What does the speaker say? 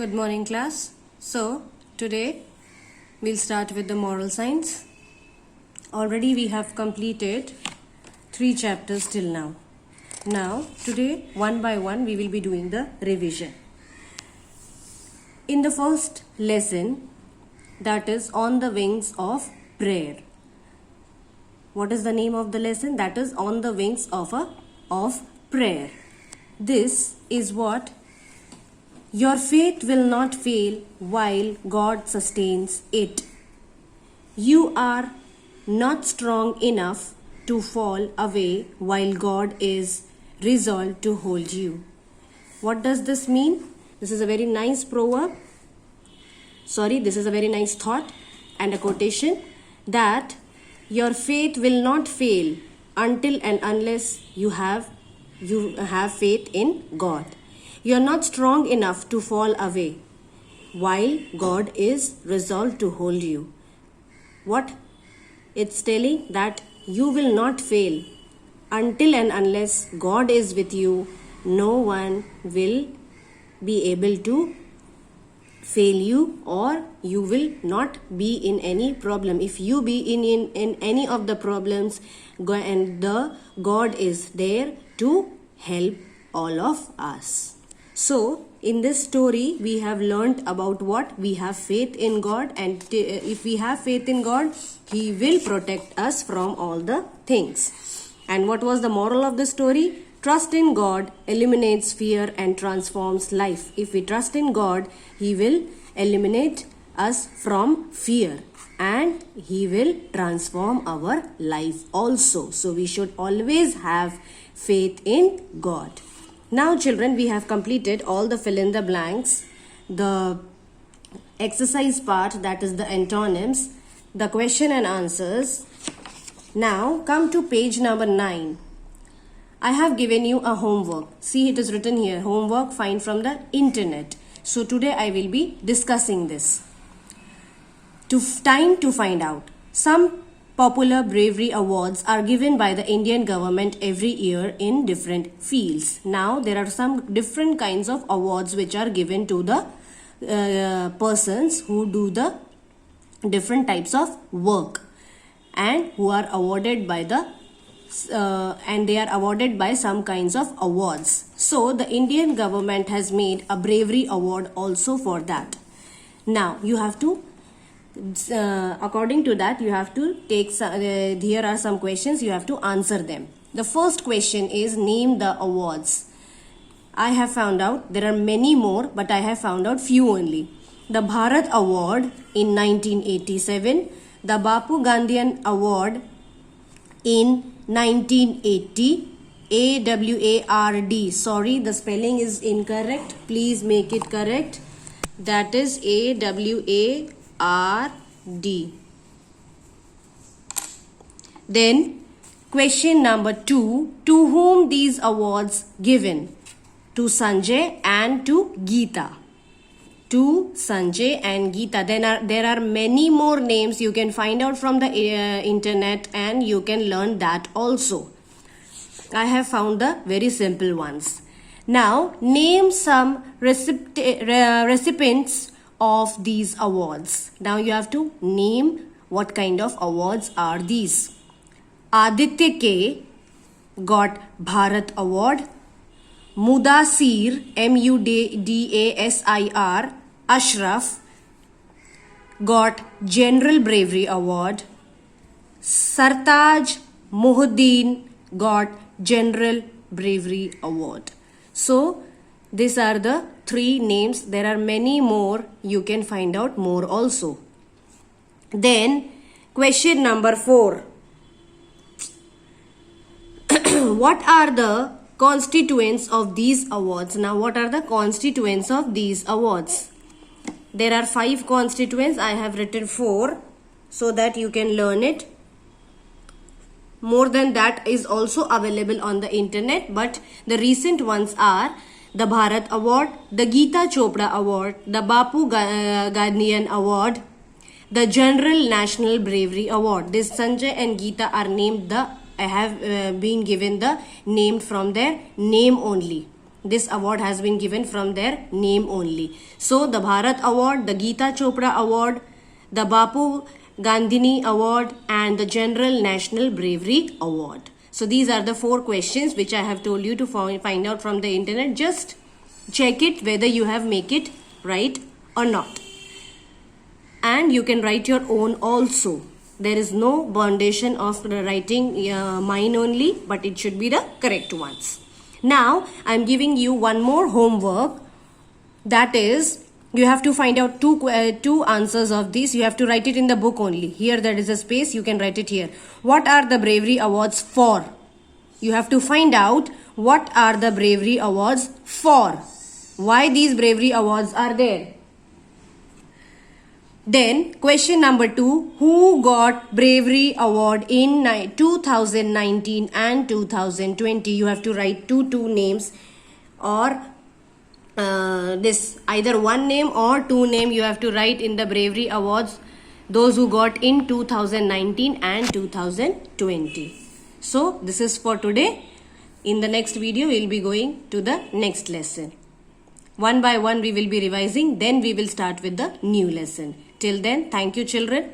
Good morning, class. So, today we'll start with the moral science. Already we have completed 3 chapters till now. Now, today, one by one, we will be doing the revision. In the first lesson, that is On the Wings of Prayer. What is the name of the lesson? That is On the Wings of Prayer. This is what your faith will not fail while God sustains it. You are not strong enough to fall away while God is resolved to hold you. What does this mean? This is a very nice proverb. This is a very nice thought and a quotation that your faith will not fail until and unless you have faith in God. You are not strong enough to fall away while God is resolved to hold you. What? It's telling that you will not fail until and unless God is with you. No one will be able to fail you, or you will not be in any problem. If you be in any of the problems, God is there to help all of us. So, in this story, we have learnt about what? We have faith in God, and if we have faith in God, He will protect us from all the things. And what was the moral of the story? Trust in God eliminates fear and transforms life. If we trust in God, He will eliminate us from fear and He will transform our life also. So, we should always have faith in God. Now children, we have completed all the fill in the blanks, the exercise part, that is the antonyms, the question and answers. Now come to page number 9. I have given you a homework. See, it is written here, homework find from the internet. So today I will be discussing this. Time to find out. Some popular bravery awards are given by the Indian government every year in different fields. Now, there are some different kinds of awards which are given to the persons who do the different types of work and who are awarded by and they are awarded by some kinds of awards. So, the Indian government has made a bravery award also for that. Now, you have to according to that, you have to take here are some questions, you have to answer them. The first question is name the awards. I have found out there are many more, but I have found out few only. The Bharat Award in 1987, the Bapu Gandhian Award in 1980, AWARD. Sorry, the spelling is incorrect. Please make it correct. That is AWARD. Then question number 2, to whom these awards given? To Sanjay and to Geeta. To Sanjay and Geeta. Then there are many more names you can find out from the internet, and you can learn that also. I have found the very simple ones. Now name some recipients of these awards. Now you have to name what kind of awards are these. Aditya K got Bharat Award. Mudasir, Mudasir, Ashraf got General Bravery Award. Sartaj Muhuddin got General Bravery Award. So, these are the 3 names. There are many more. You can find out more also. Then, question number 4. What are the constituents of these awards? Now, what are the constituents of these awards? There are 5 constituents. I have written 4 so that you can learn it. More than that is also available on the internet, but the recent ones are the Bharat Award, the Geeta Chopra Award, the Bapu Gandhian Award, the General National Bravery Award. This Sanjay and Geeta are named have been given the name from their name only. This award has been given from their name only. So the Bharat Award, the Geeta Chopra Award, the Bapu Gandhini Award, and the General National Bravery Award. So these are the 4 questions which I have told you to find out from the internet. Just check it whether you have make it right or not. And you can write your own also. There is no foundation of writing mine only, but it should be the correct ones. Now I am giving you one more homework. That is, you have to find out two answers of this. You have to write it in the book only. Here there is a space, you can write it here. What are the bravery awards for? You have to find out what are the bravery awards for. Why these bravery awards are there? Then question number 2, who got bravery award in 2019 and 2020? You have to write two names, or this either one name or 2 name you have to write in the bravery awards, those who got in 2019 and 2020. So this is for today. In the next video we will be going to the next lesson. One by one we will be revising, then we will start with the new lesson. Till then, thank you children.